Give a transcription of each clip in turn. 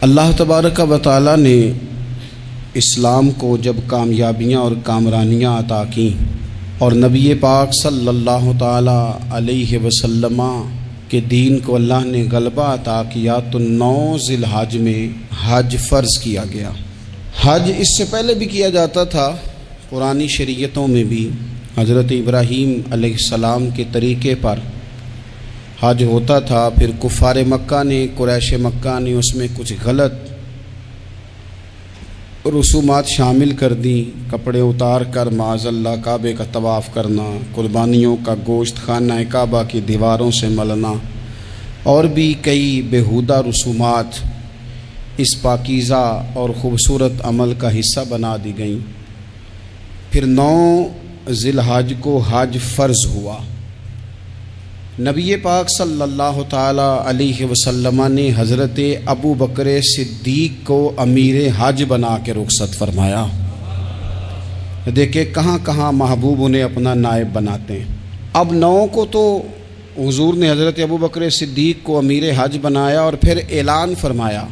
اللہ تبارک و تعالی نے اسلام کو جب کامیابیاں اور کامرانیاں عطا کیں اور نبی پاک صلی اللہ تعالی علیہ وسلم کے دین کو اللہ نے غلبہ عطا کیا تو 9 ذی الحج میں حج فرض کیا گیا۔ حج اس سے پہلے بھی کیا جاتا تھا، پرانی شریعتوں میں بھی حضرت ابراہیم علیہ السلام کے طریقے پر حج ہوتا تھا، پھر کفار مکہ نے، قریش مکہ نے اس میں کچھ غلط رسومات شامل کر دیں، کپڑے اتار کر معاذ اللہ کعبے کا طواف کرنا، قربانیوں کا گوشت خانہ کعبہ کی دیواروں سے ملنا، اور بھی کئی بیہودہ رسومات اس پاکیزہ اور خوبصورت عمل کا حصہ بنا دی گئیں۔ پھر 9 ذی الحج کو حج فرض ہوا۔ نبی پاک صلی اللہ تعالی علیہ وسلم نے حضرت ابو بکر صدیق کو امیر حج بنا کے رخصت فرمایا۔ دیکھیں کہاں کہاں محبوب انہیں اپنا نائب بناتے ہیں۔ اب 9 کو تو حضور نے حضرت ابو بکر صدیق کو امیر حج بنایا اور پھر اعلان فرمایا،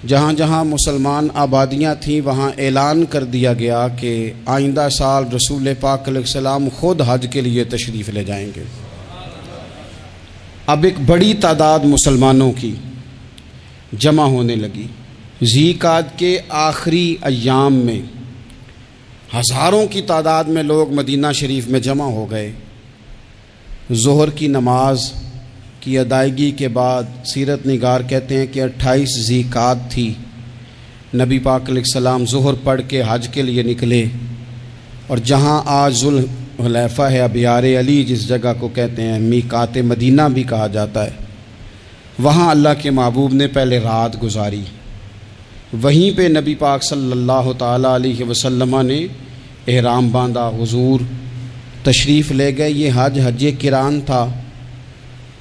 جہاں جہاں مسلمان آبادیاں تھیں وہاں اعلان کر دیا گیا کہ آئندہ سال رسول پاک علیہ السلام خود حج کے لیے تشریف لے جائیں گے۔ اب ایک بڑی تعداد مسلمانوں کی جمع ہونے لگی۔ ذی قعدہ کے آخری ایام میں ہزاروں کی تعداد میں لوگ مدینہ شریف میں جمع ہو گئے۔ ظہر کی نماز کی ادائیگی کے بعد سیرت نگار کہتے ہیں کہ 28 ذی قعدہ تھی، نبی پاک علیہ السلام ظہر پڑھ کے حج کے لیے نکلے، اور جہاں آج ذوالحلیفہ ہے، ابیار علی جس جگہ کو کہتے ہیں، میقات مدینہ بھی کہا جاتا ہے، وہاں اللہ کے محبوب نے پہلے رات گزاری۔ وہیں پہ نبی پاک صلی اللہ تعالی علیہ وسلم نے احرام باندھا، حضور تشریف لے گئے۔ یہ حج قران تھا۔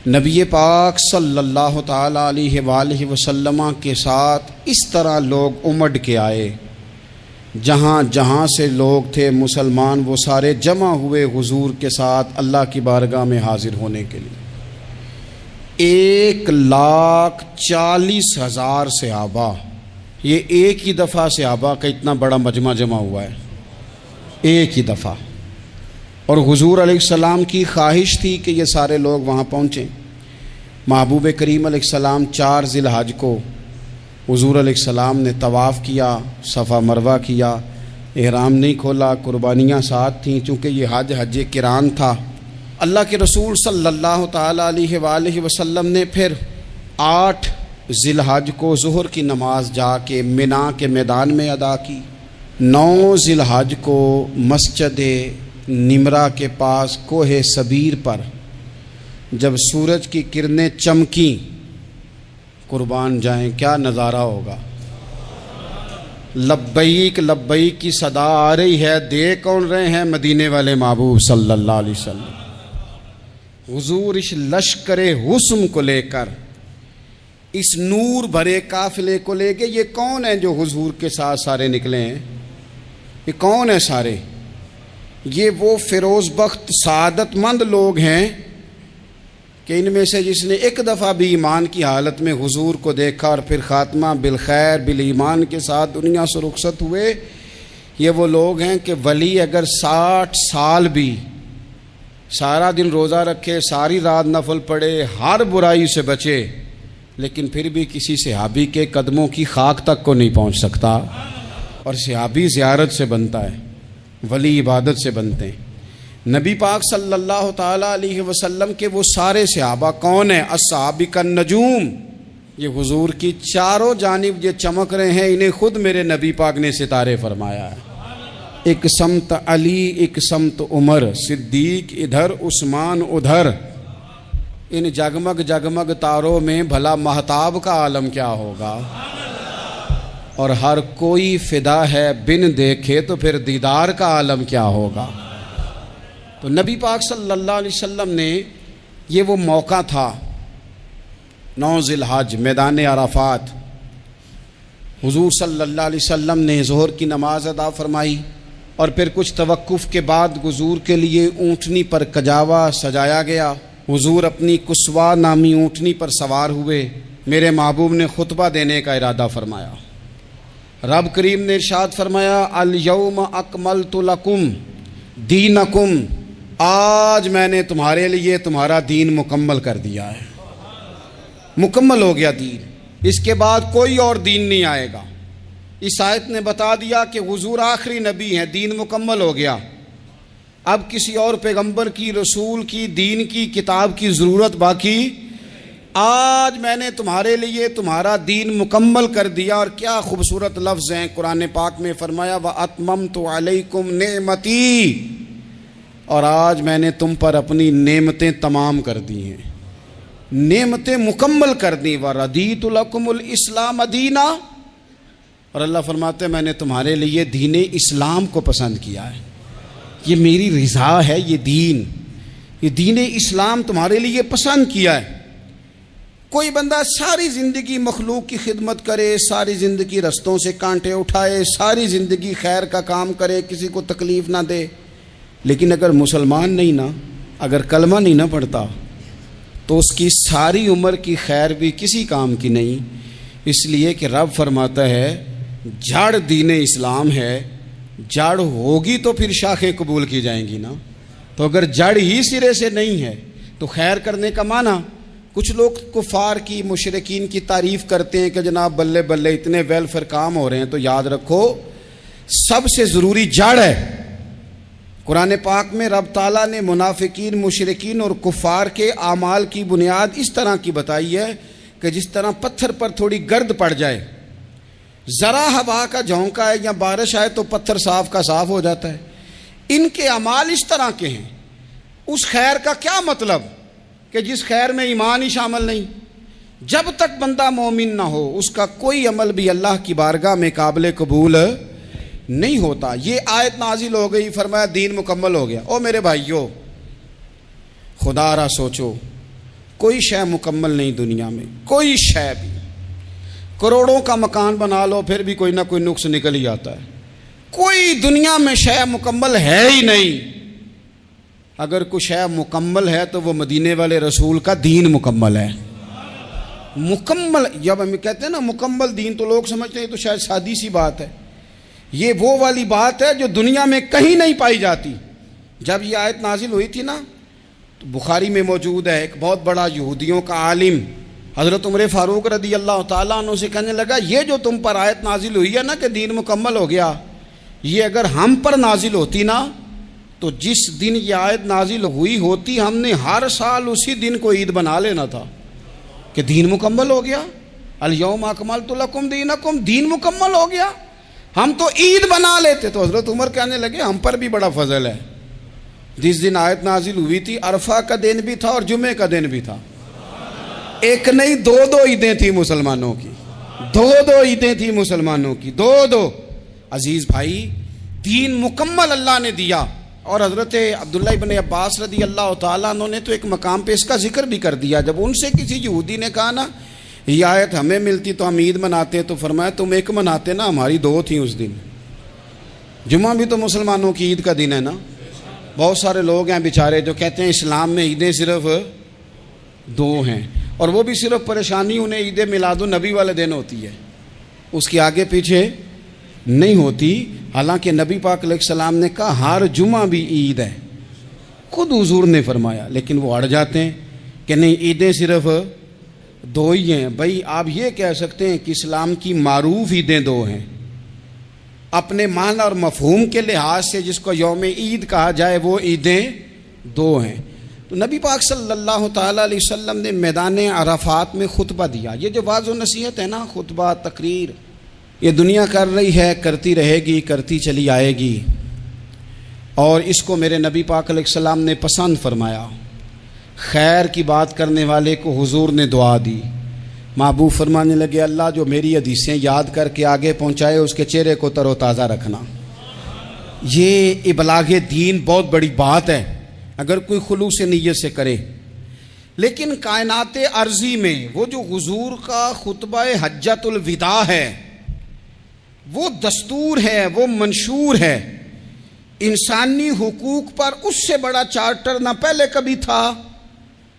نبی پاک صلی اللہ تعالی علیہ وآلہ وسلم کے ساتھ اس طرح لوگ امڈ کے آئے، جہاں جہاں سے لوگ تھے مسلمان وہ سارے جمع ہوئے حضور کے ساتھ اللہ کی بارگاہ میں حاضر ہونے کے لیے۔ 1,40,000 صحابہ، یہ ایک ہی دفعہ صحابہ کا اتنا بڑا مجمع جمع ہوا ہے، ایک ہی دفعہ۔ اور حضور علیہ السلام کی خواہش تھی کہ یہ سارے لوگ وہاں پہنچیں۔ محبوب کریم علیہ السلام 4 ذی الحج کو حضور علیہ السلام نے طواف کیا، صفا مروہ کیا، احرام نہیں کھولا، قربانیاں ساتھ تھیں، چونکہ یہ حج قران تھا۔ اللہ کے رسول صلی اللہ تعالی علیہ وآلہ وسلم نے پھر 8 ذی الحج کو ظہر کی نماز جا کے منا کے میدان میں ادا کی۔ 9 ذی الحج کو مسجد نمرہ کے پاس کوہ صبیر پر جب سورج کی کرنیں چمکیں، قربان جائیں کیا نظارہ ہوگا۔ لبیک لبیک کی صدا آ رہی ہے، دے کون رہے ہیں؟ مدینے والے محبوب صلی اللہ علیہ وسلم۔ حضور اس لشکر حسن کو لے کر، اس نور بھرے قافلے کو لے کے، یہ کون ہیں جو حضور کے ساتھ سارے نکلے ہیں؟ یہ کون ہیں سارے؟ یہ وہ فیروز بخت سعادت مند لوگ ہیں کہ ان میں سے جس نے ایک دفعہ بھی ایمان کی حالت میں حضور کو دیکھا اور پھر خاتمہ بالخیر بالایمان کے ساتھ دنیا سے رخصت ہوئے، یہ وہ لوگ ہیں کہ ولی اگر 60 سال بھی سارا دن روزہ رکھے، ساری رات نفل پڑھے، ہر برائی سے بچے، لیکن پھر بھی کسی صحابی کے قدموں کی خاک تک کو نہیں پہنچ سکتا۔ اور صحابی زیارت سے بنتا ہے، ولی عبادت سے بنتے ہیں۔ نبی پاک صلی اللہ تعالی علیہ وسلم کے وہ سارے صحابہ کون ہیں؟ الصحابہ النجوم، یہ حضور کی چاروں جانب یہ چمک رہے ہیں، انہیں خود میرے نبی پاک نے ستارے فرمایا ہے۔ ایک سمت علی، ایک سمت عمر، صدیق ادھر، عثمان ادھر۔ ان جگمگ جگمگ تاروں میں بھلا مہتاب کا عالم کیا ہوگا؟ اور ہر کوئی فدا ہے بن دیکھے تو پھر دیدار کا عالم کیا ہوگا؟ تو نبی پاک صلی اللہ علیہ وسلم نے یہ وہ موقع تھا، 9 ذی الحج میدان عرفات، حضور صلی اللہ علیہ وسلم نے ظہر کی نماز ادا فرمائی اور پھر کچھ توقف کے بعد حضور کے لیے اونٹنی پر کجاوا سجایا گیا۔ حضور اپنی کسوا نامی اونٹنی پر سوار ہوئے، میرے محبوب نے خطبہ دینے کا ارادہ فرمایا۔ رب کریم نے ارشاد فرمایا الیوم اکملت لکم دینکم، آج میں نے تمہارے لیے تمہارا دین مکمل کر دیا ہے، مکمل ہو گیا دین، اس کے بعد کوئی اور دین نہیں آئے گا۔ اس آیت نے بتا دیا کہ حضور آخری نبی ہیں، دین مکمل ہو گیا، اب کسی اور پیغمبر کی، رسول کی، دین کی، کتاب کی ضرورت باقی۔ آج میں نے تمہارے لیے تمہارا دین مکمل کر دیا۔ اور کیا خوبصورت لفظ ہیں قرآن پاک میں، فرمایا وَأَتْمَمْتُ عَلَيْكُمْ نِعْمَتِي، اور آج میں نے تم پر اپنی نعمتیں تمام کر دی ہیں، نعمتیں مکمل کر دی۔ وَرَضِيتُ لَكُمُ الْإِسْلَامَ دِينًا، اور اللہ فرماتے ہیں میں نے تمہارے لیے دین اسلام کو پسند کیا ہے، یہ میری رضا ہے، یہ دین اسلام تمہارے لیے پسند کیا ہے۔ کوئی بندہ ساری زندگی مخلوق کی خدمت کرے، ساری زندگی رستوں سے کانٹے اٹھائے، ساری زندگی خیر کا کام کرے، کسی کو تکلیف نہ دے، لیکن اگر مسلمان نہیں نا، اگر کلمہ نہیں نہ پڑھتا، تو اس کی ساری عمر کی خیر بھی کسی کام کی نہیں۔ اس لیے کہ رب فرماتا ہے جڑ دین اسلام ہے، جڑ ہوگی تو پھر شاخیں قبول کی جائیں گی نا، تو اگر جڑ ہی سرے سے نہیں ہے تو خیر کرنے کا معنی۔ کچھ لوگ کفار کی، مشرکین کی تعریف کرتے ہیں کہ جناب بلے بلے اتنے ویلفیئر کام ہو رہے ہیں، تو یاد رکھو سب سے ضروری جڑ ہے۔ قرآن پاک میں رب تعالیٰ نے منافقین، مشرکین اور کفار کے اعمال کی بنیاد اس طرح کی بتائی ہے کہ جس طرح پتھر پر تھوڑی گرد پڑ جائے، ذرا ہوا کا جھونکا ہے یا بارش آئے تو پتھر صاف کا صاف ہو جاتا ہے۔ ان کے اعمال اس طرح کے ہیں۔ اس خیر کا کیا مطلب کہ جس خیر میں ایمان ہی شامل نہیں؟ جب تک بندہ مومن نہ ہو اس کا کوئی عمل بھی اللہ کی بارگاہ میں قابل قبول نہیں ہوتا۔ یہ آیت نازل ہو گئی، فرمایا دین مکمل ہو گیا۔ او میرے بھائیو، خدا را سوچو، کوئی شے مکمل نہیں دنیا میں، کوئی شے بھی۔ کروڑوں کا مکان بنا لو پھر بھی کوئی نہ کوئی نقص نکل ہی آتا ہے۔ کوئی دنیا میں شے مکمل ہے ہی نہیں۔ اگر کوئی شے مکمل ہے تو وہ مدینے والے رسول کا دین مکمل ہے۔ مکمل، جب ہم کہتے ہیں نا مکمل دین، تو لوگ سمجھتے ہیں تو شاید سادی سی بات ہے۔ یہ وہ والی بات ہے جو دنیا میں کہیں نہیں پائی جاتی۔ جب یہ آیت نازل ہوئی تھی نا، تو بخاری میں موجود ہے، ایک بہت بڑا یہودیوں کا عالم حضرت عمر فاروق رضی اللہ تعالیٰ عنہ سے کہنے لگا یہ جو تم پر آیت نازل ہوئی ہے نا کہ دین مکمل ہو گیا، یہ اگر ہم پر نازل ہوتی نا تو جس دن یہ آیت نازل ہوئی ہوتی ہم نے ہر سال اسی دن کو عید بنا لینا تھا کہ دین مکمل ہو گیا۔ الیوم اکملت لکم دینکم، دین مکمل ہو گیا، ہم تو عید بنا لیتے۔ تو حضرت عمر کہنے لگے ہم پر بھی بڑا فضل ہے، جس دن آیت نازل ہوئی تھی عرفہ کا دن بھی تھا اور جمعے کا دن بھی تھا، ایک نہیں دو عیدیں تھیں مسلمانوں کی، دو عیدیں تھیں مسلمانوں کی، دو۔ عزیز بھائی، دین مکمل اللہ نے دیا۔ اور حضرت عبداللہ ابن عباس رضی اللہ تعالیٰ عنہ نے تو ایک مقام پہ اس کا ذکر بھی کر دیا، جب ان سے کسی یہودی نے کہا نا یہ آیت ہمیں ملتی تو ہم عید مناتے، تو فرمایا تم ایک مناتے نا، ہماری دو تھیں اس دن۔ جمعہ بھی تو مسلمانوں کی عید کا دن ہے نا۔ بہت سارے لوگ ہیں بیچارے جو کہتے ہیں اسلام میں عیدیں صرف دو ہیں، اور وہ بھی صرف پریشانی انہیں عید میلاد النبی والے دن ہوتی ہے، اس کے آگے پیچھے نہیں ہوتی۔ حالانکہ نبی پاک علیہ السلام نے کہا ہر جمعہ بھی عید ہے، خود حضور نے فرمایا، لیکن وہ اڑ جاتے ہیں کہ نہیں عیدیں صرف دو ہی ہیں۔ بھائی آپ یہ کہہ سکتے ہیں کہ اسلام کی معروف عیدیں دو ہیں، اپنے معنی اور مفہوم کے لحاظ سے جس کو یوم عید کہا جائے وہ عیدیں دو ہیں۔ تو نبی پاک صلی اللہ تعالیٰ علیہ وسلم نے میدان عرفات میں خطبہ دیا۔ یہ جو واعظ و نصیحت ہے نا، خطبہ، تقریر، یہ دنیا کر رہی ہے، کرتی رہے گی، کرتی چلی آئے گی، اور اس کو میرے نبی پاک علیہ السلام نے پسند فرمایا۔ خیر کی بات کرنے والے کو حضور نے دعا دی۔ محبوب فرمانے لگے اللہ جو میری حدیثیں یاد کر کے آگے پہنچائے اس کے چہرے کو تر و تازہ رکھنا۔ یہ ابلاغ دین بہت بڑی بات ہے اگر کوئی خلوص نیت سے کرے۔ لیکن کائنات ارضی میں وہ جو حضور کا خطبہ حجۃ الوداع ہے، وہ دستور ہے، وہ منشور ہے۔ انسانی حقوق پر اس سے بڑا چارٹر نہ پہلے کبھی تھا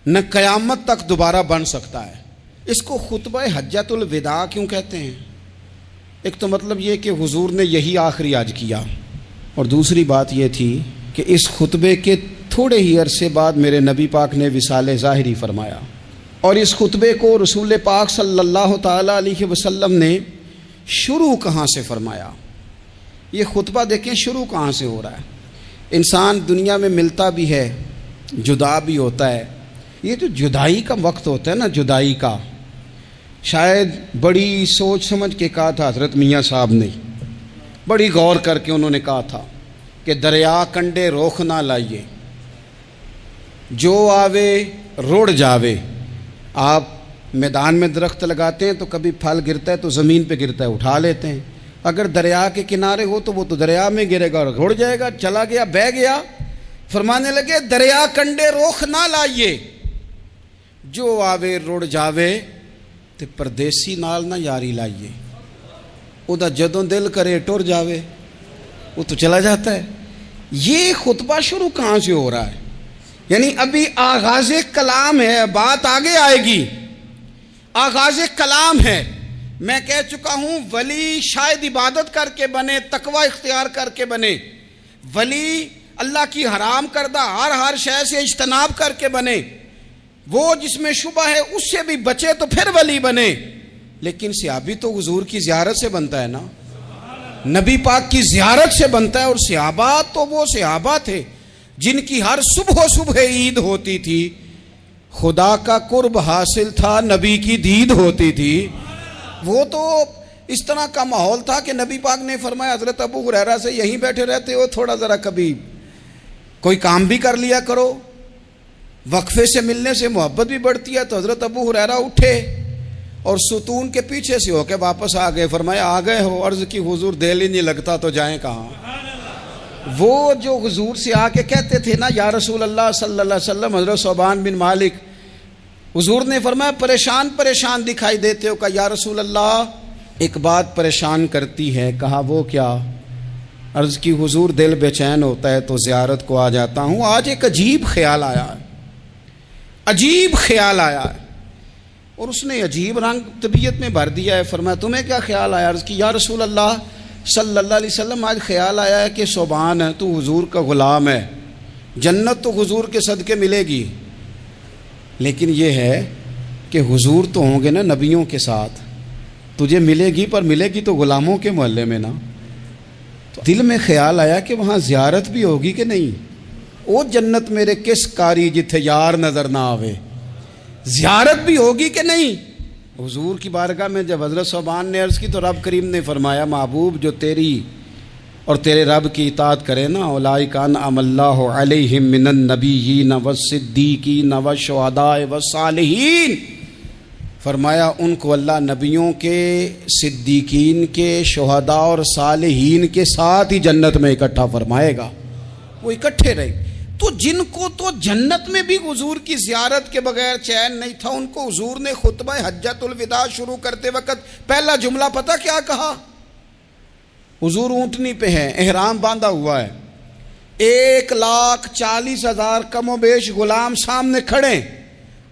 نہ قیامت تک دوبارہ بن سکتا ہے۔ اس کو خطبہ حجۃ الوداع کیوں کہتے ہیں؟ ایک تو مطلب یہ کہ حضور نے یہی آخری آج کیا، اور دوسری بات یہ تھی کہ اس خطبے کے تھوڑے ہی عرصے بعد میرے نبی پاک نے وصال ظاہری فرمایا، اور اس خطبے کو رسول پاک صلی اللہ تعالیٰ علیہ وسلم نے شروع کہاں سے فرمایا؟ یہ خطبہ دیکھیں شروع کہاں سے ہو رہا ہے۔ انسان دنیا میں ملتا بھی ہے، جدا بھی ہوتا ہے، یہ جو جدائی کا وقت ہوتا ہے نا، جدائی کا، شاید بڑی سوچ سمجھ کے کہا تھا حضرت میاں صاحب نے، بڑی غور کر کے انہوں نے کہا تھا کہ دریا کنڈے روخ نہ لائیے، جو آوے روڑ جاوے۔ آپ میدان میں درخت لگاتے ہیں تو کبھی پھل گرتا ہے تو زمین پہ گرتا ہے، اٹھا لیتے ہیں۔ اگر دریا کے کنارے ہو تو وہ تو دریا میں گرے گا اور روڑ جائے گا، چلا گیا، بہہ گیا۔ فرمانے لگے دریا کنڈے روخ نہ لائیے، جو آوے روڑ جاوے، تے پردیسی نال نہ یاری لائیے، او دا جدوں دل کرے ٹر جاوے، وہ تو چلا جاتا ہے۔ یہ خطبہ شروع کہاں سے ہو رہا ہے؟ یعنی ابھی آغاز کلام ہے، بات آگے آئے گی، آغاز کلام ہے۔ میں کہہ چکا ہوں ولی شاید عبادت کر کے بنے، تقوی اختیار کر کے بنے، ولی اللہ کی حرام کردہ ہر شے سے اجتناب کر کے بنے، وہ جس میں شبہ ہے اس سے بھی بچے تو پھر ولی بنے۔ لیکن صحابی تو حضور کی زیارت سے بنتا ہے نا، نبی پاک کی زیارت سے بنتا ہے، اور صحابہ تو وہ صحابہ تھے جن کی ہر صبح عید ہوتی تھی، خدا کا قرب حاصل تھا، نبی کی دید ہوتی تھی۔ وہ تو اس طرح کا ماحول تھا کہ نبی پاک نے فرمایا حضرت ابو ہریرہ سے یہیں بیٹھے رہتے ہو، تھوڑا ذرا کبھی کوئی کام بھی کر لیا کرو، وقفے سے ملنے سے محبت بھی بڑھتی ہے۔ تو حضرت ابو ہریرہ اٹھے اور ستون کے پیچھے سے ہو کے واپس آ گئے۔ فرمایا آ گئے ہو؟ عرض کی حضور دل ہی نہیں لگتا تو جائیں کہاں۔ وہ جو حضور سے آ کے کہتے تھے نا یا رسول اللہ صلی اللہ علیہ وسلم، حضرت صوبان بن مالک، حضور نے فرمایا پریشان دکھائی دیتے ہو؟ کہا یا رسول اللہ ایک بات پریشان کرتی ہے۔ کہا وہ کیا؟ عرض کی حضور دل بے چین ہوتا ہے تو زیارت کو آ جاتا ہوں، آج ایک عجیب خیال آیا ہے، عجیب خیال آیا ہے، اور اس نے عجیب رنگ طبیعت میں بھر دیا ہے۔ فرمایا تمہیں کیا خیال آیا؟ عرض کی یا رسول اللہ صلی اللہ علیہ وسلم آج خیال آیا ہے کہ صوبان ہے، تو حضور کا غلام ہے، جنت تو حضور کے صدقے ملے گی، لیکن یہ ہے کہ حضور تو ہوں گے نا نبیوں کے ساتھ، تجھے ملے گی پر ملے گی تو غلاموں کے محلے میں نا۔ تو دل میں خیال آیا کہ وہاں زیارت بھی ہوگی کہ نہیں؟ او جنت میرے کس کاری جتھے یار نظر نہ آوے، زیارت بھی ہوگی کہ نہیں؟ حضور کی بارگاہ میں جب حضرت صوبان نے عرض کی تو رب کریم نے فرمایا محبوب جو تیری اور تیرے رب کی اطاعت کرے نا، اولئک انعم اللہ علیہم من النبیین والصدیقین والشہداء والصالحین، فرمایا ان کو اللہ نبیوں کے، صدیقین کے، شہداء اور صالحین کے ساتھ ہی جنت میں اکٹھا فرمائے گا، وہ اکٹھے رہے۔ تو جن کو تو جنت میں بھی حضور کی زیارت کے بغیر چین نہیں تھا، ان کو حضور نے خطبہ حجۃ الوداع شروع کرتے وقت پہلا جملہ پتہ کیا کہا؟ حضور اونٹنی پہ ہیں، احرام باندھا ہوا ہے، 1,40,000 کم و بیش غلام سامنے کھڑے،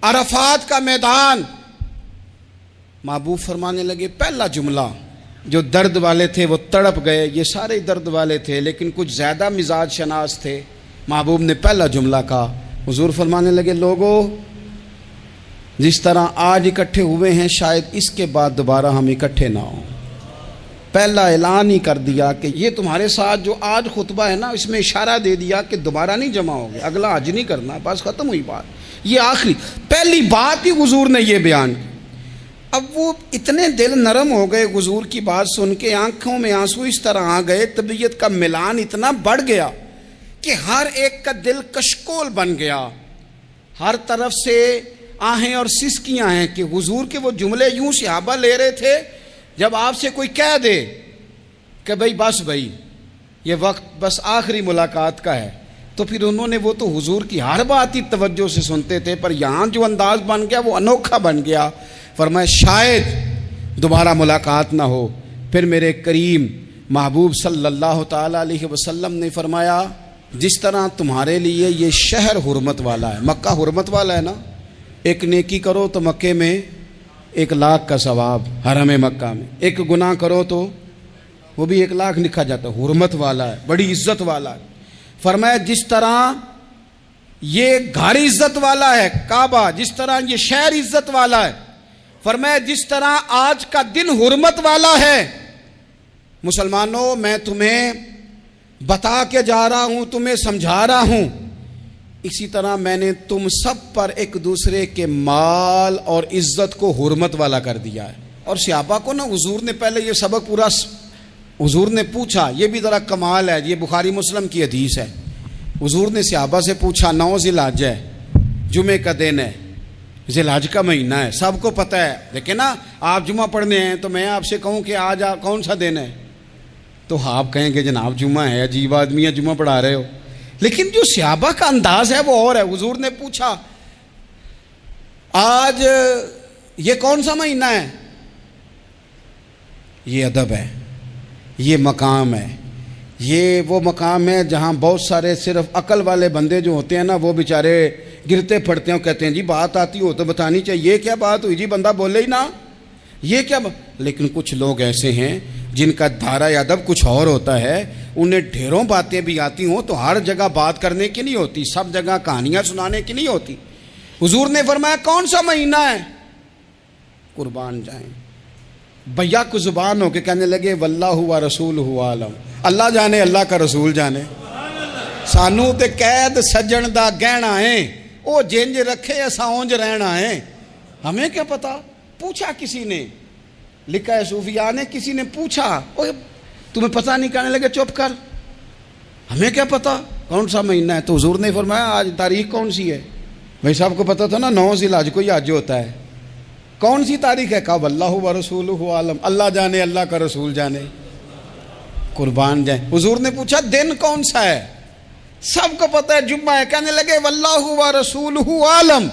عرفات کا میدان۔ محبوب فرمانے لگے پہلا جملہ، جو درد والے تھے وہ تڑپ گئے، یہ سارے درد والے تھے لیکن کچھ زیادہ مزاج شناس تھے۔ محبوب نے پہلا جملہ کہا، حضور فرمانے لگے لوگو جس طرح آج اکٹھے ہوئے ہیں شاید اس کے بعد دوبارہ ہم اکٹھے نہ ہوں۔ پہلا اعلان ہی کر دیا کہ یہ تمہارے ساتھ جو آج خطبہ ہے نا، اس میں اشارہ دے دیا کہ دوبارہ نہیں جمع ہوگے، اگلا حج نہیں کرنا، بس ختم ہوئی بات۔ یہ آخری پہلی بات ہی حضور نے یہ بیان کی۔ اب وہ اتنے دل نرم ہو گئے حضور کی بات سن کے، آنکھوں میں آنسو اس طرح آ گئے، طبیعت کا ملان اتنا بڑھ گیا کہ ہر ایک کا دل کشکول بن گیا، ہر طرف سے آہیں اور سسکیاں ہیں کہ حضور کے وہ جملے یوں صحابہ لے رہے تھے جب آپ سے کوئی کہہ دے کہ بھائی یہ وقت بس آخری ملاقات کا ہے، تو پھر انہوں نے وہ تو حضور کی ہر بات ہی توجہ سے سنتے تھے، پر یہاں جو انداز بن گیا وہ انوکھا بن گیا۔ فرمایا شاید دوبارہ ملاقات نہ ہو۔ پھر میرے کریم محبوب صلی اللہ تعالیٰ علیہ وسلم نے فرمایا جس طرح تمہارے لیے یہ شہر حرمت والا ہے، مکہ حرمت والا ہے نا، ایک نیکی کرو تو مکے میں 1,00,000 کا ثواب حرم مکہ میں. ایک گناہ کرو تو وہ بھی 1,00,000 لکھا جاتا ہے. حرمت والا ہے, بڑی عزت والا ہے. فرمایا جس طرح یہ گھر عزت والا ہے کعبہ, جس طرح یہ شہر عزت والا ہے, فرمایا جس طرح آج کا دن حرمت والا ہے. مسلمانوں میں تمہیں بتا کے جا رہا ہوں, تمہیں سمجھا رہا ہوں, اسی طرح میں نے تم سب پر ایک دوسرے کے مال اور عزت کو حرمت والا کر دیا ہے. اور صحابہ کو نا حضور نے پہلے یہ سبق پورا, حضور نے پوچھا, یہ بھی ذرا کمال ہے, یہ بخاری مسلم کی حدیث ہے. حضور نے صحابہ سے پوچھا 9 ذی الحجہ ہے, جمعے کا دن ہے, ذی الحج کا مہینہ ہے, سب کو پتہ ہے. دیکھیں نا, آپ جمعہ پڑھنے ہیں تو میں آپ سے کہوں کہ آج کون سا دن ہے, تو آپ کہیں گے جناب جمعہ ہے, عجیب آدمی ہے, جمعہ پڑھا رہے ہو. لیکن جو صحابہ کا انداز ہے وہ اور ہے. حضور نے پوچھا آج یہ کون سا مہینہ ہے, یہ ادب ہے, یہ مقام ہے, یہ وہ مقام ہے جہاں بہت سارے صرف عقل والے بندے جو ہوتے ہیں نا وہ بیچارے گرتے پھڑتے ہیں, کہتے ہیں جی بات آتی ہو تو بتانی چاہیے, یہ کیا بات ہوئی جی, بندہ بولے ہی نا, یہ کیا لیکن کچھ لوگ ایسے ہیں جن کا دھارا ادب کچھ اور ہوتا ہے, انہیں ڈھیروں باتیں بھی آتی ہوں تو ہر جگہ بات کرنے کی نہیں ہوتی, سب جگہ کہانیاں سنانے کی نہیں ہوتی. حضور نے فرمایا کون سا مہینہ ہے, قربان جائیں بھیا کو زبان ہو کے کہنے لگے واللہ و رسولہ عالم, اللہ جانے اللہ کا رسول جانے. سانو تے قید سجن دا گہنا ہے, او جنج رکھے اساں اونج رہنا ہے, ہمیں کیا پتا. پوچھا کسی نے, لکھا ہے صوفیاء نے, کسی نے پوچھا تمہیں پتہ نہیں, کہنے لگے چپ کر, ہمیں کیا پتا کون سا مہینہ ہے. تو حضور نے فرمایا آج تاریخ کون سی ہے, بھائی صاحب کو پتا تھا نا 9 ذی الحج کو ہی حج ہوتا ہے, کون سی تاریخ ہے, کہا واللہ و رسولہ عالم, اللہ جانے اللہ کا رسول جانے. قربان جائیں. حضور نے پوچھا دن کون سا ہے, سب کو پتا ہے جمعہ ہے, کہنے لگے واللہ و رسولہ عالم,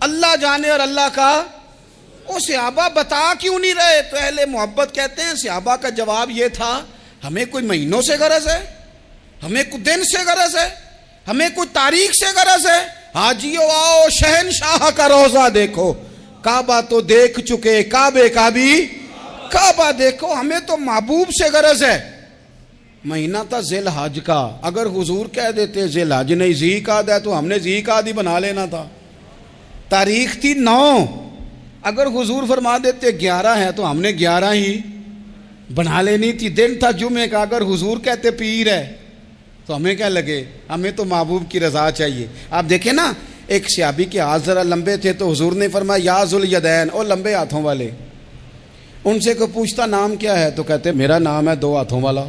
اللہ جانے اور اللہ کا. وہ صحابہ بتا کیوں نہیں رہے, تو اہل محبت کہتے ہیں صحابہ کا جواب یہ تھا ہمیں کوئی مہینوں سے غرض ہے, ہمیں کوئی دن سے غرض ہے, ہمیں کوئی تاریخ سے غرض ہے. حاجیو آؤ شہنشاہ کا روزہ دیکھو, کعبہ تو دیکھ چکے, کعبے کا بھی کعبہ دیکھو, ہمیں تو محبوب سے غرض ہے. مہینہ تھا ذی الحج کا, اگر حضور کہہ دیتے ذی الحج نہیں ذی قعدہ ہے تو ہم نے ذی قعدہ ہی بنا لینا تھا. تاریخ تھی 9, اگر حضور فرما دیتے 11 ہے تو ہم نے 11 ہی بنا لینی تھی. دن تھا جمعے کا, اگر حضور کہتے پیر ہے تو ہمیں کیا لگے, ہمیں تو محبوب کی رضا چاہیے. آپ دیکھیں نا, ایک صحابی کے ہاتھ ذرا لمبے تھے تو حضور نے فرمایا یا ذوالیدین, او لمبے ہاتھوں والے. ان سے کوئی پوچھتا نام کیا ہے تو کہتے میرا نام ہے 2 ہاتھوں والا.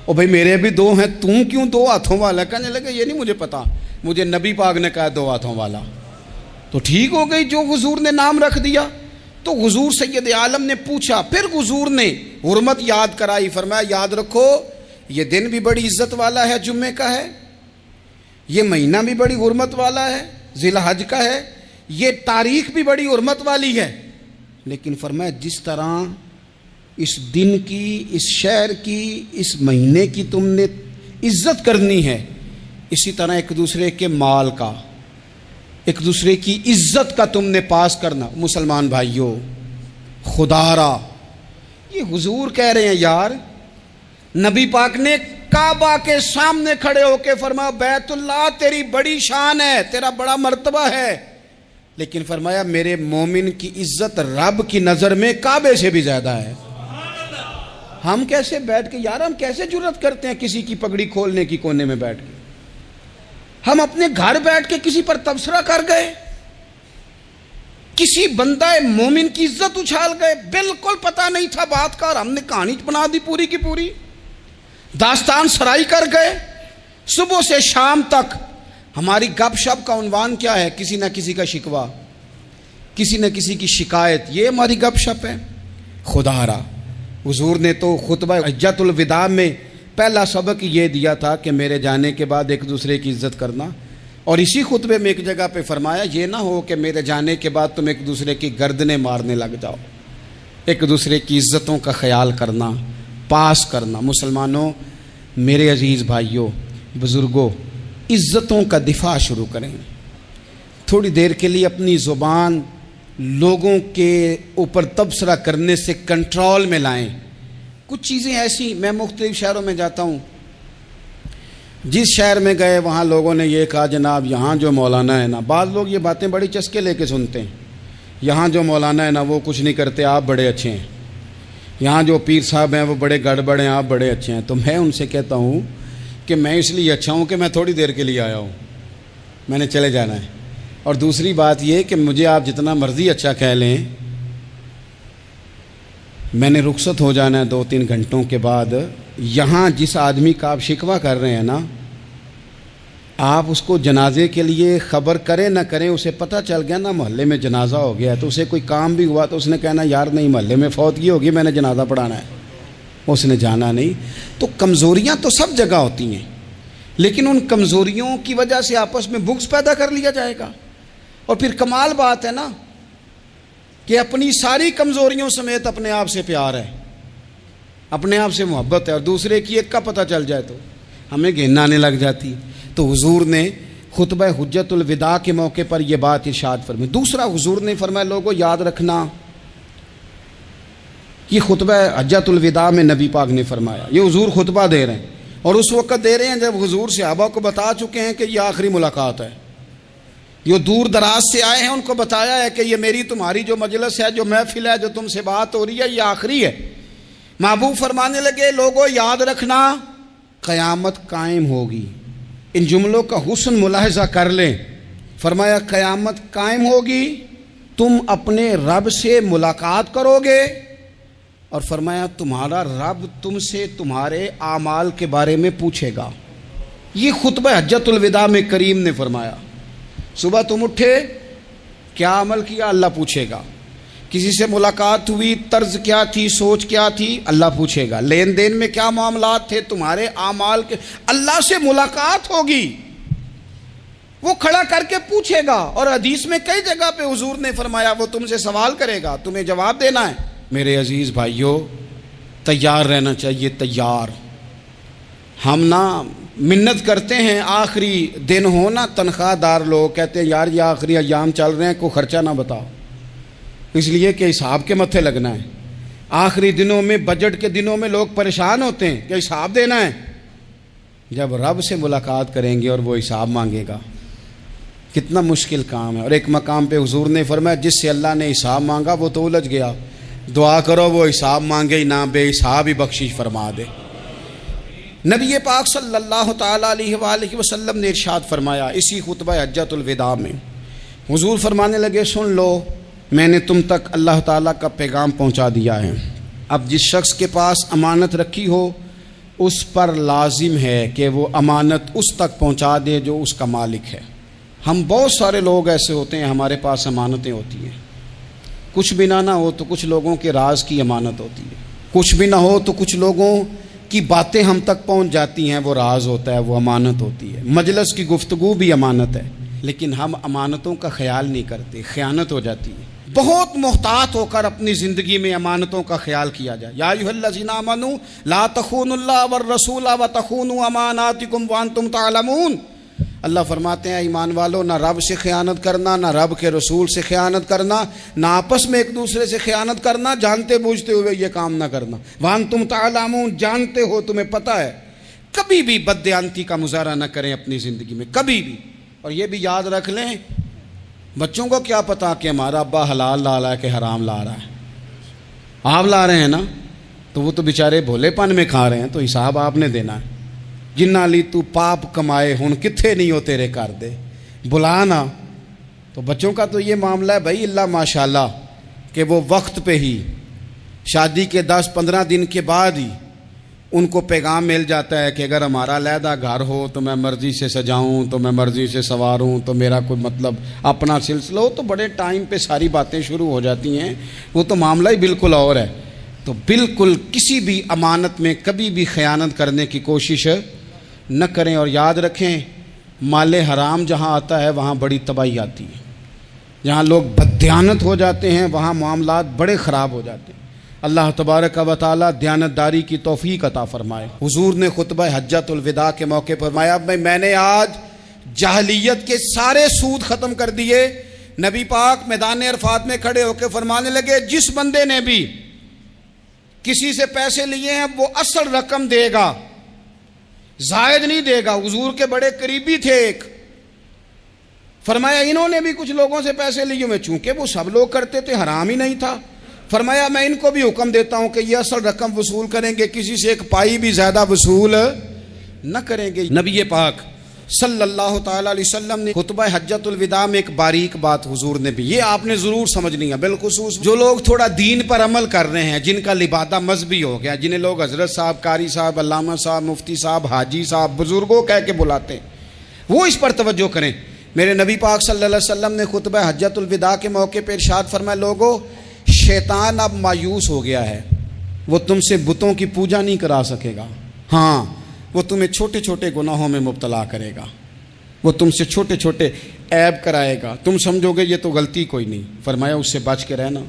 او بھائی میرے بھی 2 ہیں, تم کیوں 2 ہاتھوں والا. کہنے لگے یہ نہیں مجھے پتا, مجھے نبی پاک نے کہا 2 ہاتھوں والا. تو ٹھیک ہو گئی جو حضور نے نام رکھ دیا. تو حضور سید عالم نے پوچھا, پھر حضور نے حرمت یاد کرائی, فرمایا یاد رکھو یہ دن بھی بڑی عزت والا ہے, جمعے کا ہے, یہ مہینہ بھی بڑی حرمت والا ہے, ذی الحج کا ہے, یہ تاریخ بھی بڑی حرمت والی ہے. لیکن فرمایا جس طرح اس دن کی, اس شہر کی, اس مہینے کی تم نے عزت کرنی ہے, اسی طرح ایک دوسرے کے مال کا, ایک دوسرے کی عزت کا تم نے پاس کرنا. مسلمان بھائیوں, خدا را یہ حضور کہہ رہے ہیں یار, نبی پاک نے کعبہ کے سامنے کھڑے ہو کے فرمایا بیت اللہ تیری بڑی شان ہے, تیرا بڑا مرتبہ ہے, لیکن فرمایا میرے مومن کی عزت رب کی نظر میں کعبے سے بھی زیادہ ہے. ہم کیسے بیٹھ کے یار, ہم کیسے جرت کرتے ہیں کسی کی پگڑی کھولنے کی کونے میں بیٹھ کے, ہم اپنے گھر بیٹھ کے کسی پر تبصرہ کر گئے, کسی بندہ مومن کی عزت اچھال گئے, بالکل پتہ نہیں تھا بات کا اور ہم نے کہانی بنا دی پوری کی پوری, داستان سرائی کر گئے. صبح سے شام تک ہماری گپ شپ کا عنوان کیا ہے, کسی نہ کسی کا شکوہ, کسی نہ کسی کی شکایت, یہ ہماری گپ شپ ہے. خدا را حضور نے تو خطبہ حجۃ الوداع میں پہلا سبق یہ دیا تھا کہ میرے جانے کے بعد ایک دوسرے کی عزت کرنا, اور اسی خطبے میں ایک جگہ پہ فرمایا یہ نہ ہو کہ میرے جانے کے بعد تم ایک دوسرے کی گردنیں مارنے لگ جاؤ, ایک دوسرے کی عزتوں کا خیال کرنا, پاس کرنا. مسلمانوں, میرے عزیز بھائیوں, بزرگوں, عزتوں کا دفاع شروع کریں. تھوڑی دیر کے لیے اپنی زبان لوگوں کے اوپر تبصرہ کرنے سے کنٹرول میں لائیں۔ کچھ چیزیں ایسی، میں مختلف شہروں میں جاتا ہوں، جس شہر میں گئے وہاں لوگوں نے یہ کہا جناب یہاں جو مولانا ہے نا، بعض لوگ یہ باتیں بڑی چسکے لے کے سنتے ہیں، یہاں جو مولانا ہے نا وہ کچھ نہیں کرتے، آپ بڑے اچھے ہیں، یہاں جو پیر صاحب ہیں وہ بڑے گڑبڑ ہیں، آپ بڑے اچھے ہیں۔ تو میں ان سے کہتا ہوں کہ میں اس لیے اچھا ہوں کہ میں تھوڑی دیر کے لیے آیا ہوں، میں نے چلے جانا ہے۔ اور دوسری بات یہ کہ مجھے آپ جتنا مرضی اچھا کہہ لیں، میں نے رخصت ہو جانا ہے 2-3 گھنٹوں کے بعد۔ یہاں جس آدمی کا آپ شکوہ کر رہے ہیں نا، آپ اس کو جنازے کے لیے خبر کریں نہ کریں، اسے پتہ چل گیا نا محلے میں جنازہ ہو گیا، تو اسے کوئی کام بھی ہوا تو اس نے کہنا یار نہیں محلے میں فوتگی ہوگی، میں نے جنازہ پڑھانا ہے، اس نے جانا نہیں۔ تو کمزوریاں تو سب جگہ ہوتی ہیں، لیکن ان کمزوریوں کی وجہ سے آپس میں بغض پیدا کر لیا جائے گا۔ اور پھر کمال بات ہے نا کہ اپنی ساری کمزوریوں سمیت اپنے آپ سے پیار ہے، اپنے آپ سے محبت ہے، اور دوسرے کی ایک کا پتہ چل جائے تو ہمیں گھن آنے لگ جاتی۔ تو حضور نے خطبہ حجت الوداع کے موقع پر یہ بات ارشاد فرمائی۔ دوسرا حضور نے فرمایا لوگوں یاد رکھنا، یہ خطبہ حجت الوداع میں نبی پاک نے فرمایا، یہ حضور خطبہ دے رہے ہیں، اور اس وقت دے رہے ہیں جب حضور صحابہ کو بتا چکے ہیں کہ یہ آخری ملاقات ہے، جو دور دراز سے آئے ہیں ان کو بتایا ہے کہ یہ میری تمہاری جو مجلس ہے، جو محفل ہے، جو تم سے بات ہو رہی ہے، یہ آخری ہے۔ محبوب فرمانے لگے لوگوں یاد رکھنا قیامت قائم ہوگی۔ ان جملوں کا حسن ملاحظہ کر لیں۔ فرمایا قیامت قائم ہوگی، تم اپنے رب سے ملاقات کرو گے، اور فرمایا تمہارا رب تم سے تمہارے اعمال کے بارے میں پوچھے گا۔ یہ خطبہ حجت الوداع میں کریم نے فرمایا، صبح تم اٹھے کیا عمل کیا، اللہ پوچھے گا۔ کسی سے ملاقات ہوئی، طرز کیا تھی، سوچ کیا تھی، اللہ پوچھے گا۔ لین دین میں کیا معاملات تھے، تمہارے اعمال کے، اللہ سے ملاقات ہوگی، وہ کھڑا کر کے پوچھے گا۔ اور حدیث میں کئی جگہ پہ حضور نے فرمایا وہ تم سے سوال کرے گا، تمہیں جواب دینا ہے۔ میرے عزیز بھائیوں، تیار رہنا چاہیے، تیار۔ ہم نا منت کرتے ہیں آخری دن ہو نا، تنخواہ دار لوگ کہتے ہیں یار یہ آخری ایام چل رہے ہیں، کوئی خرچہ نہ بتاؤ، اس لیے کہ حساب کے متھے لگنا ہے۔ آخری دنوں میں، بجٹ کے دنوں میں لوگ پریشان ہوتے ہیں کہ حساب دینا ہے۔ جب رب سے ملاقات کریں گے اور وہ حساب مانگے گا، کتنا مشکل کام ہے۔ اور ایک مقام پہ حضور نے فرمایا جس سے اللہ نے حساب مانگا وہ تو الجھ گیا، دعا کرو وہ حساب مانگے ہی نہ، بے حساب ہی بخشش فرما دے۔ نبی پاک صلی اللہ تعالیٰ علیہ وآلہ وسلم نے ارشاد فرمایا اسی خطبہ حجت الوداع میں، حضور فرمانے لگے سن لو، میں نے تم تک اللہ تعالیٰ کا پیغام پہنچا دیا ہے۔ اب جس شخص کے پاس امانت رکھی ہو اس پر لازم ہے کہ وہ امانت اس تک پہنچا دے جو اس کا مالک ہے۔ ہم بہت سارے لوگ ایسے ہوتے ہیں، ہمارے پاس امانتیں ہوتی ہیں، کچھ بھی نہ ہو تو کچھ لوگوں کے راز کی امانت ہوتی ہے، کچھ بھی نہ ہو تو کچھ لوگوں کی باتیں ہم تک پہنچ جاتی ہیں، وہ راز ہوتا ہے، وہ امانت ہوتی ہے۔ مجلس کی گفتگو بھی امانت ہے، لیکن ہم امانتوں کا خیال نہیں کرتے، خیانت ہو جاتی ہے۔ بہت محتاط ہو کر اپنی زندگی میں امانتوں کا خیال کیا جائے۔ یا ایھا الذین آمنوا لا تخونوا اللہ والرسول وتخونوا اماناتکم وانتم تعلمون۔ اللہ فرماتے ہیں ایمان والو، نہ رب سے خیانت کرنا، نہ رب کے رسول سے خیانت کرنا، نہ آپس میں ایک دوسرے سے خیانت کرنا، جانتے بوجھتے ہوئے یہ کام نہ کرنا۔ وانتم تعلمون، جانتے ہو، تمہیں پتہ ہے۔ کبھی بھی بددیانتی کا مظاہرہ نہ کریں اپنی زندگی میں، کبھی بھی۔ اور یہ بھی یاد رکھ لیں، بچوں کو کیا پتا کہ ہمارا ابا حلال لا رہا ہے کہ حرام لا رہا ہے، آپ لا رہے ہیں نا، تو وہ تو بیچارے بھولے پن میں کھا رہے ہیں، تو حساب آپ نے دینا ہے۔ جنہ لی تو پاپ کمائے ہن کتھے نہیں ہو تیرے کر دے، بلانا۔ تو بچوں کا تو یہ معاملہ ہے بھائی، اللہ ماشاءاللہ کہ وہ وقت پہ ہی، شادی کے 10-15 دن کے بعد ہی ان کو پیغام مل جاتا ہے کہ اگر ہمارا علیحدہ گھر ہو تو میں مرضی سے سجاؤں، تو میں مرضی سے سنواروں، تو میرا کوئی مطلب اپنا سلسلہ ہو، تو بڑے ٹائم پہ ساری باتیں شروع ہو جاتی ہیں، وہ تو معاملہ ہی بالکل اور ہے۔ تو بالکل کسی بھی امانت میں کبھی بھی خیانت کرنے کی کوشش نہ کریں۔ اور یاد رکھیں، مال حرام جہاں آتا ہے وہاں بڑی تباہی آتی ہے، جہاں لوگ بددیانت ہو جاتے ہیں وہاں معاملات بڑے خراب ہو جاتے ہیں۔ اللہ تبارک و تعالیٰ دیانتداری کی توفیق عطا فرمائے۔ حضور نے خطبہ حجت الوداع کے موقع پر فرمایا میں نے آج جاہلیت کے سارے سود ختم کر دیے، نبی پاک میدان عرفات میں کھڑے ہو کے فرمانے لگے جس بندے نے بھی کسی سے پیسے لیے ہیں وہ اصل رقم دے گا، زائد نہیں دے گا۔ حضور کے بڑے قریبی تھے ایک، فرمایا انہوں نے بھی کچھ لوگوں سے پیسے لیے ہوئے، چونکہ وہ سب لوگ کرتے تھے، حرام ہی نہیں تھا، فرمایا میں ان کو بھی حکم دیتا ہوں کہ یہ اصل رقم وصول کریں گے، کسی سے ایک پائی بھی زیادہ وصول نہ کریں گے۔ نبی پاک صلی اللہ تعالی علیہ وسلم نے خطبہ حجۃ الوداع میں ایک باریک بات حضور نے بھی، یہ آپ نے ضرور سمجھنی ہے، بالخصوص جو لوگ تھوڑا دین پر عمل کر رہے ہیں، جن کا لبادہ مذہبی ہو گیا، جنہیں لوگ حضرت صاحب، قاری صاحب، علامہ صاحب، مفتی صاحب، حاجی صاحب، بزرگوں کہہ کے بلاتے ہیں، وہ اس پر توجہ کریں۔ میرے نبی پاک صلی اللہ علیہ وسلم نے خطبہ حجۃ الوداع کے موقع پہ ارشاد فرمایا، لوگو شیطان اب مایوس ہو گیا ہے، وہ تم سے بتوں کی پوجا نہیں کرا سکے گا، ہاں وہ تمہیں چھوٹے چھوٹے گناہوں میں مبتلا کرے گا، وہ تم سے چھوٹے چھوٹے عیب کرائے گا، تم سمجھو گے یہ تو غلطی کوئی نہیں، فرمایا اس سے بچ کے رہنا۔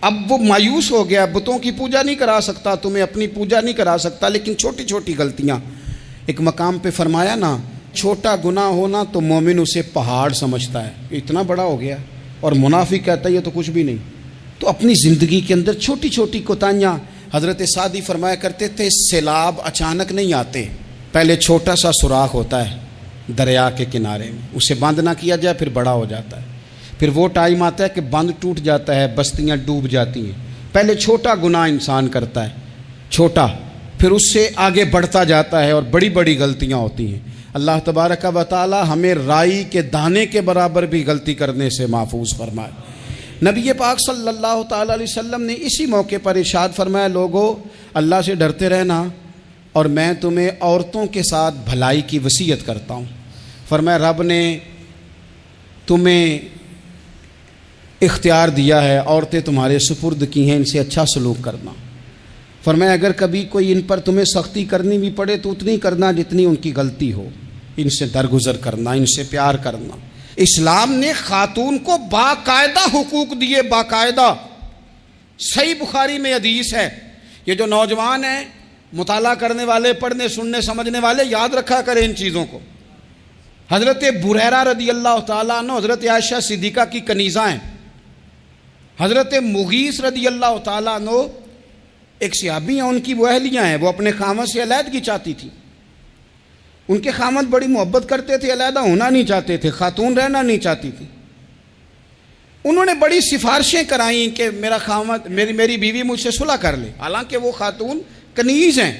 اب وہ مایوس ہو گیا، بتوں کی پوجا نہیں کرا سکتا، تمہیں اپنی پوجا نہیں کرا سکتا، لیکن چھوٹی چھوٹی غلطیاں، ایک مقام پہ فرمایا نا، چھوٹا گناہ ہونا تو مومن اسے پہاڑ سمجھتا ہے، اتنا بڑا ہو گیا، اور منافق کہتا ہے یہ تو کچھ بھی نہیں۔ تو اپنی زندگی کے اندر چھوٹی چھوٹی کوتاہیاں، حضرت سعدی فرمایا کرتے تھے سیلاب اچانک نہیں آتے، پہلے چھوٹا سا سوراخ ہوتا ہے دریا کے کنارے میں، اسے بند نہ کیا جائے پھر بڑا ہو جاتا ہے، پھر وہ ٹائم آتا ہے کہ بند ٹوٹ جاتا ہے، بستیاں ڈوب جاتی ہیں۔ پہلے چھوٹا گناہ انسان کرتا ہے، چھوٹا، پھر اس سے آگے بڑھتا جاتا ہے اور بڑی بڑی غلطیاں ہوتی ہیں۔ اللہ تبارک و تعالی ہمیں رائی کے دانے کے برابر بھی غلطی کرنے سے محفوظ فرمائے۔ نبی پاک صلی اللہ تعالی علیہ وسلم نے اسی موقع پر ارشاد فرمایا، لوگو اللہ سے ڈرتے رہنا، اور میں تمہیں عورتوں کے ساتھ بھلائی کی وصیت کرتا ہوں۔ فرمایا رب نے تمہیں اختیار دیا ہے، عورتیں تمہارے سپرد کی ہیں، ان سے اچھا سلوک کرنا۔ فرمایا اگر کبھی کوئی ان پر تمہیں سختی کرنی بھی پڑے تو اتنی کرنا جتنی ان کی غلطی ہو، ان سے درگزر کرنا، ان سے پیار کرنا۔ اسلام نے خاتون کو باقاعدہ حقوق دیے، باقاعدہ۔ صحیح بخاری میں حدیث ہے، یہ جو نوجوان ہیں، مطالعہ کرنے والے، پڑھنے سننے سمجھنے والے، یاد رکھا کریں ان چیزوں کو۔ حضرت بریرہ رضی اللہ تعالیٰ عنہ حضرت عائشہ صدیقہ کی کنیزہ ہیں، حضرت مغیث رضی اللہ تعالیٰ عنہ ایک صحابی ہیں، ان کی وہ اہلیہ ہیں، وہ اپنے خامد سے علیحدگی چاہتی تھی، ان کے خامد بڑی محبت کرتے تھے، علیحدہ ہونا نہیں چاہتے تھے، خاتون رہنا نہیں چاہتی تھی۔ انہوں نے بڑی سفارشیں کرائیں کہ میرا خامد، میری بیوی مجھ سے صلح کر لے، حالانکہ وہ خاتون کنیز ہیں،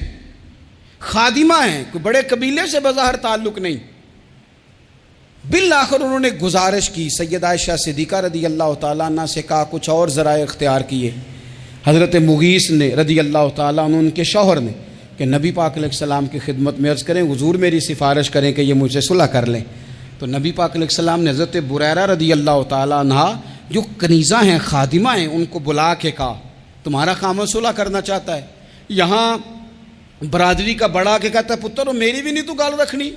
خادمہ ہیں، کوئی بڑے قبیلے سے بظاہر تعلق نہیں۔ بالآخر انہوں نے گزارش کی، سیدہ عائشہ صدیقہ رضی اللہ تعالیٰ عنہ سے کہا، کچھ اور ذرائع اختیار کیے۔ حضرت مغیث نے رضی اللہ تعالیٰ عنہ، ان کے شوہر نے، کہ نبی پاک علیہ السلام کی خدمت میں عرض کریں، حضور میری سفارش کریں کہ یہ مجھ سے صلح کر لیں۔ تو نبی پاک علیہ السلام نے حضرت بریرہ رضی اللہ تعالیٰ عنہ جو کنیزہ ہیں، خادمہ ہیں، ان کو بلا کے کہا تمہارا خامد صلح کرنا چاہتا ہے۔ یہاں برادری کا بڑا کے کہتا ہے، پتر وہ میری بھی نہیں تو گال رکھنی،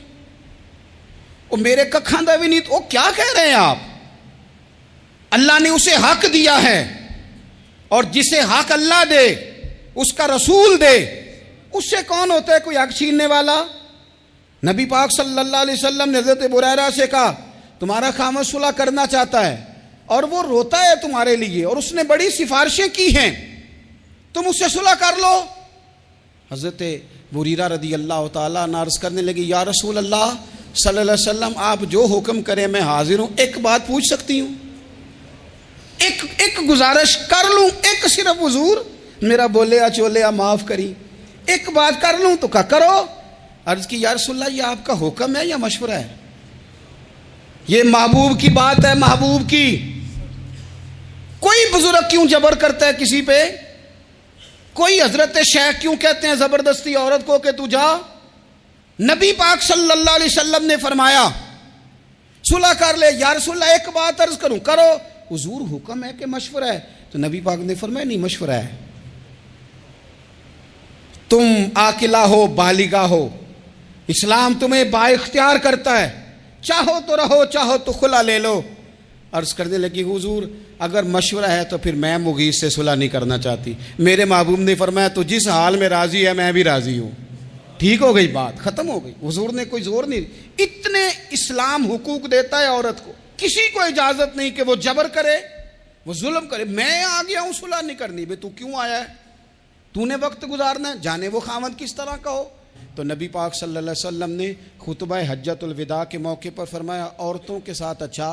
وہ میرے ککھاں دا بھی نہیں تو، وہ کیا کہہ رہے ہیں آپ؟ اللہ نے اسے حق دیا ہے، اور جسے حق اللہ دے اس کا رسول دے، اس سے کون ہوتا ہے کوئی حق چھیننے والا؟ نبی پاک صلی اللہ علیہ وسلم نے حضرت بریرہ سے کہا تمہارا خامد صلح کرنا چاہتا ہے اور وہ روتا ہے تمہارے لیے، اور اس نے بڑی سفارشیں کی ہیں، تم اس سے صلح کر لو۔ حضرت بریرہ رضی اللہ تعالیٰ عنہ عرض کرنے لگی، یا رسول اللہ صلی اللہ علیہ وسلم آپ جو حکم کریں میں حاضر ہوں، ایک بات پوچھ سکتی ہوں، ایک گزارش کر لوں، ایک صرف حضور میرا بولیا چولیا معاف کری، ایک بات کر لوں؟ تو کہا کرو۔ عرض کی یا رسول اللہ یہ آپ کا حکم ہے یا مشورہ ہے؟ یہ محبوب کی بات ہے، محبوب کی۔ کوئی بزرگ کیوں جبر کرتا ہے کسی پہ؟ کوئی حضرت شیخ کیوں کہتے ہیں زبردستی عورت کو کہ تو جا؟ نبی پاک صلی اللہ علیہ وسلم نے فرمایا صلح کر لے۔ یا رسول اللہ ایک بات عرض کروں؟ کرو۔ حضور حکم ہے کہ مشورہ ہے؟ تو نبی پاک نے فرمایا نہیں، مشورہ ہے۔ تم عاقلہ ہو، بالغہ ہو، اسلام تمہیں با اختیار کرتا ہے، چاہو تو رہو، چاہو تو خلا لے لو۔ عرض کرنے لگی حضور اگر مشورہ ہے تو پھر میں مغیث سے صلح نہیں کرنا چاہتی۔ میرے محبوب نے فرمایا تو جس حال میں راضی ہے میں بھی راضی ہوں۔ ٹھیک ہو گئی بات، ختم ہو گئی۔ حضور نے کوئی زور نہیں، اتنے اسلام حقوق دیتا ہے عورت کو۔ کسی کو اجازت نہیں کہ وہ جبر کرے، وہ ظلم کرے۔ میں آ گیا ہوں صلح نہیں کرنی، بے تو کیوں آیا ہے؟ تو نے وقت گزارنا ہے، جانے وہ خاوند کس طرح کا ہو۔ تو نبی پاک صلی اللہ علیہ وسلم نے خطبہ حجۃ الوداع کے موقع پر فرمایا عورتوں کے ساتھ اچھا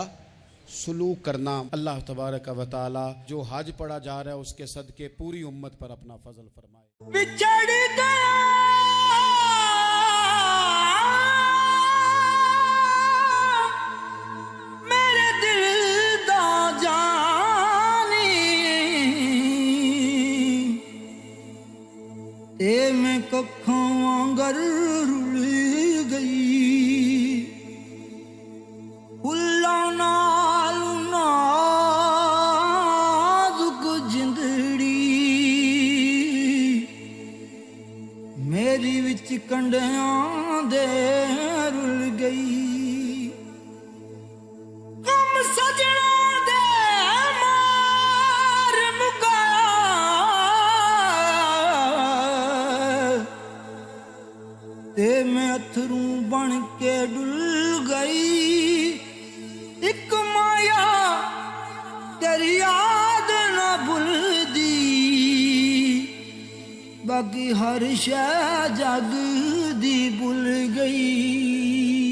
سلوک کرنا۔ اللہ تبارک و تعالی جو حج پڑھا جا رہا ہے اس کے صدقے پوری امت پر اپنا فضل فرمائے۔ بچھڑ گیا میرے دل دا جانی، تے میں ککھاں وانگر رل گئی، پھلاں نال نازک جندڑی میری وچ کنڈیاں دے رل گئی، غم سجنا دے مار مکا تے میں اتھروں بن کے ڈل گئی، ایک مایا تیری یاد نہ بھلدی، باقی ہر شے جگ دی بھول گئی۔